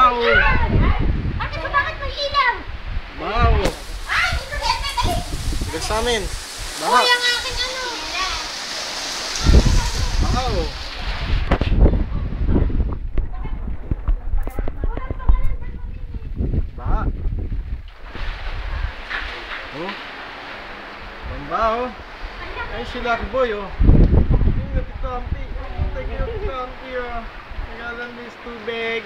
Bahaw! Bakit may ilaw? Bahaw! Ay, ito yan na dali! Tigas sa amin! Baha! Uy, ang akin ano? Bahaw! Baha! Oh! Bahaw! Ay, si Lucky Boy, oh! Tingnan si Kampi! Tingnan si Kampi, oh! Nagalan mo yung tubig!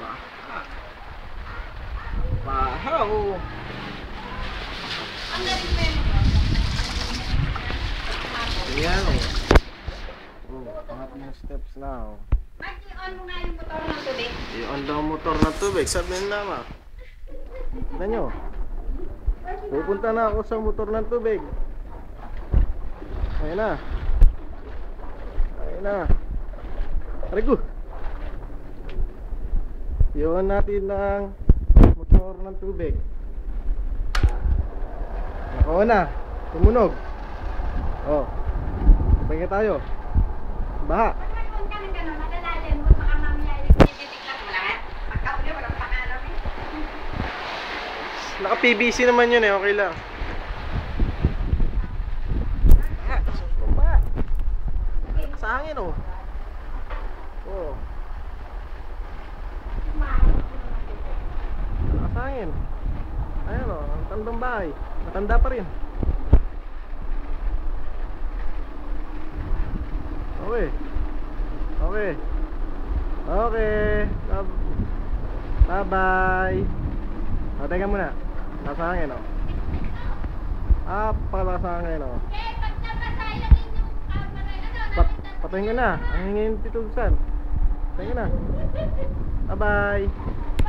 Baha! Bahaw! Ang galing mo yun. Ayan, oh! Oh, angat yung steps na, oh! Mike, i-on mo nga yung motor ng tubig. I-on daw ang motor ng tubig, sabihin na ma. Tignan nyo. Pupunta na ako sa motor ng tubig. Ayun na. Ayun na. Arigo. I-on natin ang motor ng tubig. Naka-on na. Tumunog. Oh. Tingin tayo. Baha. Pag nag-on ka ng gano'n, madalalim mo, baka mamaya yung tinitiklat mo lahat. Pagka-uli, walang pangalam eh. Naka-PVC naman yun eh, okay lang. Baha. Sa hangin oh. Oh. Sa hangin. Ayan oh, ang tandang bahay. Matanda pa rin. Okay. Okay. Okay. Bye-bye. Teka muna. Nasa hangin oh. Pala sa hangin oh. Eh, pag napasayang inyong camera, ano, Patayin ko na. Ang hingin titugsan. Patayin ko na. Bye-bye.